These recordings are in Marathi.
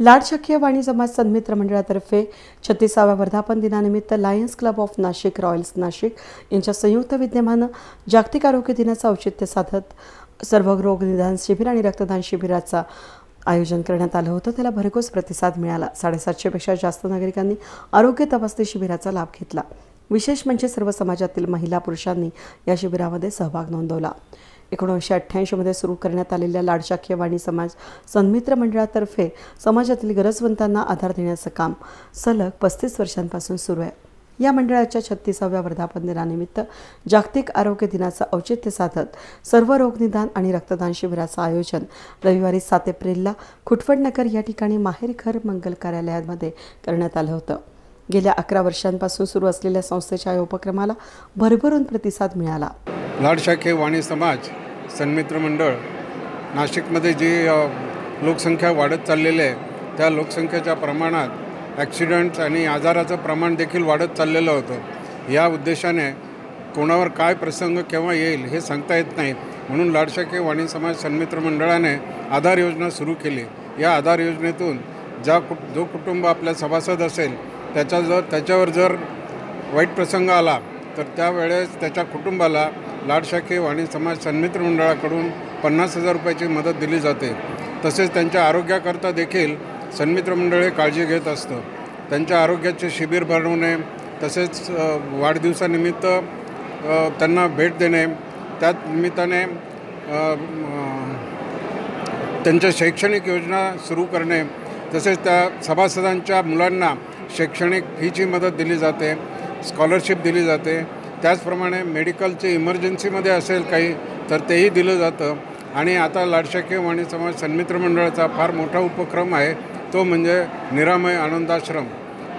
लाड शाखीय वाणी समाज सन्मित्र मंडळातर्फे 36व्या वर्धापन दिनानिमित्त Lions Club of Nashik Royals Nashik यांच्या संयुक्त विद्यमानं जागतिक आरोग्य दिनाचं औचित्य साधत सर्वरोग निदान शिबिर आणि रक्तदान शिबिराचा आयोजन करण्यात आलं होतं। त्याला भरघोस प्रतिसाद मिळाला। 750 पेक्षा जास्त नागरिकांनी आरोग्य तपासणी शिबिराचा लाभ घेतला। विशेष म्हणजे सर्व समाजातील महिला पुरुषांनी या शिबिरामध्ये सहभाग नोंदवला। 1988 मध्ये सुरू करण्यात आलेल्या लाड शाखीय वाणी समाज सन्मित्र मंडळातर्फे समाजातील गरजवंतांना आधार देण्याचं काम सलग 35 वर्षांपासून सुरू आहे। या मंडळाच्या 36व्या वर्धापन दिनानिमित्त जागतिक आरोग्य दिनाचं औचित्य साधत सर्व रोग निदान आणि रक्तदान शिबिराचं आयोजन रविवारी 7 एप्रिलला खुटवडनगर या ठिकाणी माहेर घर मंगल कार्यालयामध्ये करण्यात आलं होतं। गेल्या 11 वर्षांपासून सुरू असलेल्या संस्थेच्या या उपक्रमाला भरभरून प्रतिसाद मिळाला। लाड शाखीय वाणी समाज सन्मित्र मंडळ नाशिकमध्ये जी लोकसंख्या वाढत चाललेली आहे त्या लोकसंख्येच्या प्रमाणात ॲक्सिडेंट्स आणि आजाराचं प्रमाण देखील वाढत चाललेलं होतं। या उद्देशाने कोणावर काय प्रसंग केव्हा येईल हे सांगता येत नाही, म्हणून लाड शाखीय वाणी समाज सन्मित्र मंडळाने आधार योजना सुरू केली। या आधार योजनेतून जो कुटुंब आपल्या सभासद असेल त्याच्यावर जर वाईट प्रसंग आला तर त्यावेळेस त्याच्या कुटुंबाला लाड शाखीय वाणी समाज सन्मित्र मंडळाकडून 50,000 रुपयाची मदत दिली जाते। तसेच त्यांच्या आरोग्याकरता देखील सन्मित्र मंडळ काळजी घेत असतं। त्यांच्या आरोग्याचे शिबिर भरवणे, तसेच वाढदिवसानिमित्त त्यांना भेट देणे, त्या निमित्ताने त्यांच्या शैक्षणिक योजना सुरू करणे, तसेच त्या सभासदांच्या मुलांना शैक्षणिक फीची मदत दिली जाते, स्कॉलरशिप दिली जाते। त्याचप्रमाणे मेडिकलचे इमर्जन्सीमध्ये असेल काही तर तेही दिलं जातं। आणि आता लाड शाखीय वाणी समाज सन्मित्र मंडळाचा फार मोठा उपक्रम आहे, तो म्हणजे निरामय आनंदाश्रम।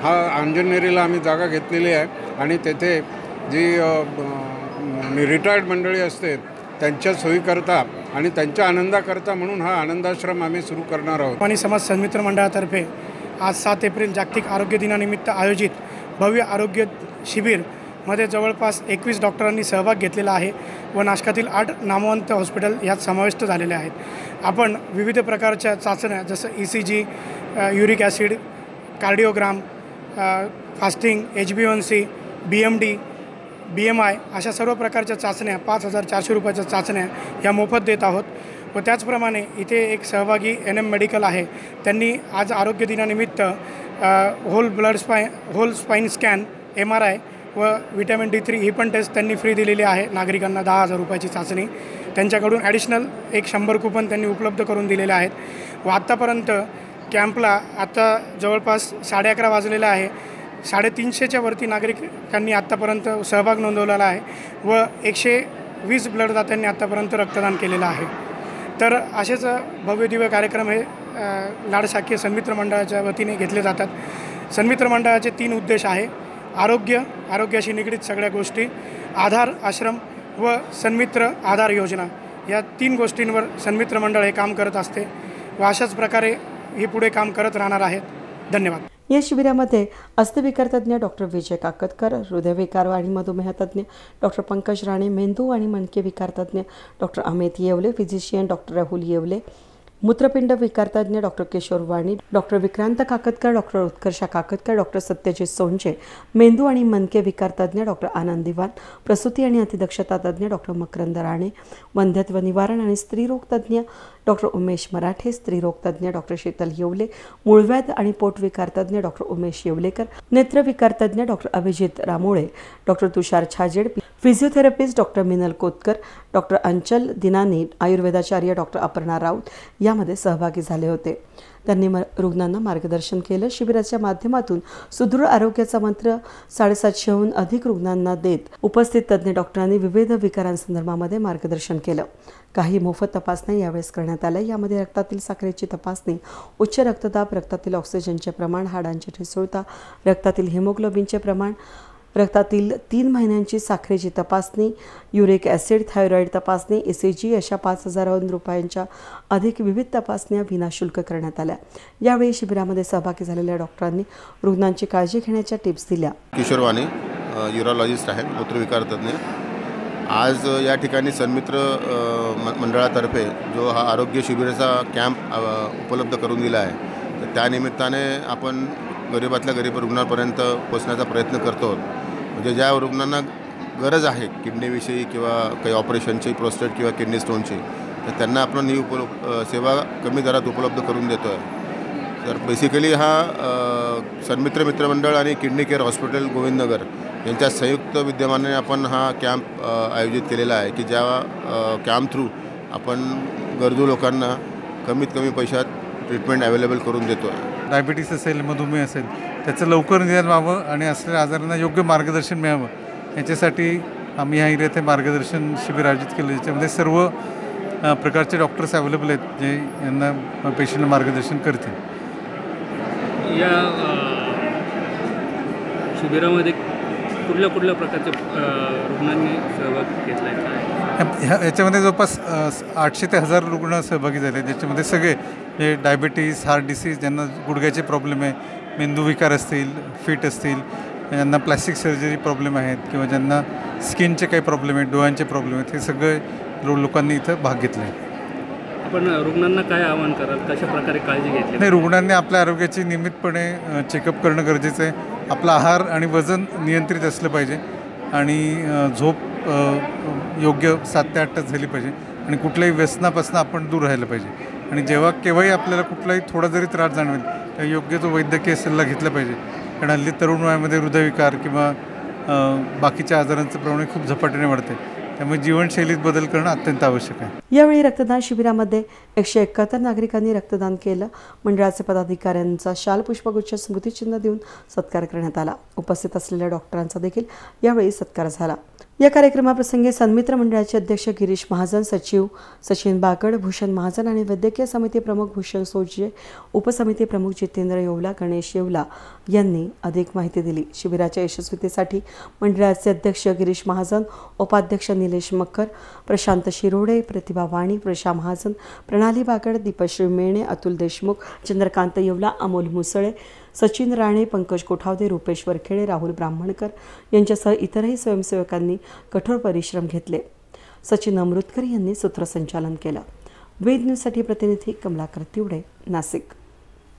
हा अंजनेरीला आम्ही जागा घेतलेली आहे आणि तेथे जी रिटायर्ड मंडळी असते त्यांच्या सोयीकरता आणि त्यांच्या आनंदाकरता म्हणून हा आनंदाश्रम आम्ही सुरू करणार आहोत। वाणी समाज सन्मित्र मंडळातर्फे आज 7 एप्रिल जागतिक आरोग्य दिनानिमित्त आयोजित भव्य आरोग्य शिबिरमध्ये जवळपास 21 डॉक्टरांनी सहभाग घेतलेला आहे व नाशकातील 8 नामवंत हॉस्पिटल यात समाविष्ट झालेले आहेत। आपण विविध प्रकारच्या चाचण्या जसं ECG, uric acid, cardiogram, fasting, HbA1c, BMD, BMI अशा सर्व प्रकारच्या चाचण्या 5,400 रुपयाच्या चाचण्या या मोफत देत आहोत। व त्याचप्रमाणे इथे एक सहभागी NM मेडिकल आहे, त्यांनी आज आरोग्य दिनानिमित्त होल स्पाईन स्कॅन, MRI व विटॅमिन D3 ही पण टेस्ट त्यांनी फ्री दिलेली आहे नागरिकांना। 10,000 रुपयाची चाचणी त्यांच्याकडून ॲडिशनल एक 100 कुपन त्यांनी उपलब्ध करून दिलेले आहेत। व आत्तापर्यंत कॅम्पला आता जवळपास 11:30 वाजलेला आहे। 350च्या वरती नागरिकांनी आत्तापर्यंत सहभाग नोंदवलेला आहे व 120 ब्लडदात्यांनी आत्तापर्यंत रक्तदान केलेलं आहे। तर असेच भव्य दिव्य कार्यक्रम हे लाड शाखीय सन्मित्र मंडळाच्या वतीने घेतले जातात। सन्मित्र मंडळाचे 3 उद्देश आहे: आरोग्याशी निगडीत सगळ्या गोष्टी, आधार आश्रम व सन्मित्र आधार योजना, या 3 गोष्टींवर सन्मित्र मंडळ हे काम करत असते व अशाच प्रकारे हे पुढे काम करत राहणार आहेत। धन्यवाद। या शिबिरामध्ये अस्थिविकार तज्ञ डॉक्टर विजय काकतकर, हृदयविकार आणि मधुमेह तज्ञ डॉक्टर पंकज राणे, मेंदू आणि मणके विकार तज्ञ doctor Amit Yewale, physician doctor Rahul Yewale, मूत्रपिंड विकार तज्ञ doctor Kishor Wani, doctor Vikrant Kakatkar, doctor Utkarsha Kakatkar, doctor Satyajit Sonche, मेंदू आणि मनके विकार तज्ञ डॉक्टर आनंद दिवान, प्रसूती आणि अतिदक्षता तज्ञ डॉक्टर मकरंद राणे, वंध्यत्व निवारण आणि स्त्रीरोग तज्ञ डॉक्टर उमेश मराठे, स्त्रीरोग तज्ञ डॉक्टर शीतल येवले, मूळव्याध आणि पोटविकार तज्ञ डॉक्टर उमेश येवलेकर, नेत्रविकार तज्ञ doctor Abhijit Ramole, doctor Tushar Chhajed, physiotherapist doctor Minal Kotkar, doctor Anchal Dinani, आयुर्वेदाचार्य डॉक्टर अपर्णा राऊत यामध्ये सहभागी झाले होते। त्यांनी रुग्णांना मार्गदर्शन केलं। शिबिराच्या माध्यमातून सुदृढ आरोग्याचा मंत्र 750हून अधिक रुग्णांना देत उपस्थित तज्ञ डॉक्टरांनी विविध विकारांसंदर्भामध्ये मार्गदर्शन केलं। काही मोफत तपासण्या यावेळेस करण्यात आल्या। यामध्ये रक्तातील साखरेची तपासणी, उच्च रक्तदाब, रक्तातील ऑक्सिजनचे प्रमाण, हाडांची ठिसूळता, रक्तातील हिमोग्लोबिनचे प्रमाण, रक्तातील 3 महिन्यांची साखरेची तपासणी, युरिक ॲसिड, थायरॉईड तपासणी, ECG अशा 5,000 रुपयांच्या अधिक विविध तपासण्या विनाशुल्क करण्यात आल्या। यावेळी शिबिरामध्ये सहभागी झालेल्या डॉक्टरांनी रुग्णांची काळजी घेण्याच्या टिप्स दिल्या। किशोर वाणी यूरोलॉजिस्ट आहेत, मूत्रविकार तज्ञ। आज या ठिकाणी सन्मित्र मंडळातर्फे जो हा आरोग्य शिबिराचा कॅम्प उपलब्ध करून दिला आहे, तर त्यानिमित्ताने आपण गरीबातल्या गरीब रुग्णांपर्यंत पोचण्याचा प्रयत्न करतो आहोत. म्हणजे ज्या रुग्णांना गरज आहे किडनीविषयी किंवा काही ऑपरेशनची, प्रोस्टेट किंवा किडनी स्टोनची, तर त्यांना आपण ही सेवा कमी दरात उपलब्ध करून देतो आहे. तर बेसिकली हा सन्मित्र मित्रमंडळ आणि किडनी केअर हॉस्पिटल गोविंदनगर यांच्या संयुक्त विद्यमाने आपण हा कॅम्प आयोजित केलेला आहे की ज्या कॅम्प थ्रू आपण गरजू लोकांना कमीत कमी पैशात ट्रीटमेंट अवेलेबल करून देतो आहे. डायबिटीस असेल, मधुमेह असेल, त्याचं लवकर निदान व्हावं आणि असलेल्या आजारांना योग्य मार्गदर्शन मिळावं याच्यासाठी आम्ही ह्या एरियात हे मार्गदर्शन शिबिर आयोजित केलं. ज्याच्यामध्ये सर्व प्रकारचे डॉक्टर्स अवेलेबल आहेत जे यांना पेशंटला मार्गदर्शन करतील. या शिबिरामध्ये कुठल्या कुठल्या प्रकारच्या रुग्णांनी सहभाग घेतला आहे? याच्यामध्ये जवळपास 800 ते 1000 रुग्ण सहभागी झाले. ज्याच्यामध्ये सगळे जे डायबिटीस, हार्ट डिसीज, ज्यांना गुडघ्याचे प्रॉब्लेम आहे, मेंदूविकार असतील, फिट असतील, ज्यांना प्लॅस्टिक सर्जरी प्रॉब्लेम आहेत किंवा ज्यांना स्किनचे काही प्रॉब्लेम आहेत, डोळ्यांचे प्रॉब्लेम आहेत, हे सगळे लोकांनी इथं भाग घेतला आहे. आपण रुग्णांना काय आवाहन कराल, कशा प्रकारे काळजी घेतली? नाही, रुग्णांनी आपल्या आरोग्याची नियमितपणे चेकअप करणं गरजेचं आहे. आपला आहार आणि वजन नियंत्रित असलं पाहिजे आणि झोप योग्य 7 ते 8 तास झाली पाहिजे आणि कुठल्याही व्यसनापासून आपण दूर राहायला पाहिजे. आणि जेव्हा केव्हाही आपल्याला कुठलाही थोडा जरी त्रास जाणवेल तर योग्य तो वैद्यकीय सल्ला घेतला पाहिजे. कारण हल्ली तरुण वयामध्ये हृदयविकार किंवा बाकीच्या आजारांचं प्रमाण खूप झपाट्याने वाढते. त्यामुळे जीवनशैलीत बदल करणं अत्यंत आवश्यक आहे. यावेळी रक्तदान शिबिरामध्ये 171 नागरिकांनी रक्तदान केलं. मंडळाचे पदाधिकाऱ्यांचा शाल पुष्पगुच्छ स्मृतिचिन्ह देऊन सत्कार करण्यात आला. उपस्थित असलेल्या डॉक्टरांचा देखील यावेळी सत्कार झाला. या कार्यक्रमाप्रसंगी सन्मित्र मंडळाचे अध्यक्ष गिरीश महाजन, सचिव सचिन बागड, भूषण महाजन आणि वैद्यकीय समिती प्रमुख भूषण सोजजे, उपसमिती प्रमुख जितेंद्र येवला, गणेश येवला यांनी अधिक माहिती दिली. शिबिराच्या यशस्वीतेसाठी मंडळाचे अध्यक्ष गिरीश महाजन, उपाध्यक्ष निलेश मक्कर, प्रशांत शिरोडे, प्रतिभा वाणी, प्रशा महाजन, प्रणाली बागड, दीपश्री मेणे, अतुल देशमुख, चंद्रकांत येवला, अमोल मुसळे, सचिन राणे, पंकज कोठावदे, रुपेश वरखेडे, राहुल ब्राह्मणकर यांच्यासह इतरही स्वयंसेवकांनी कठोर परिश्रम घेतले. सचिन अमृतकर यांनी सूत्रसंचालन केलं. वेद न्यूजसाठी प्रतिनिधी कमलाकर तिवडे, नाशिक.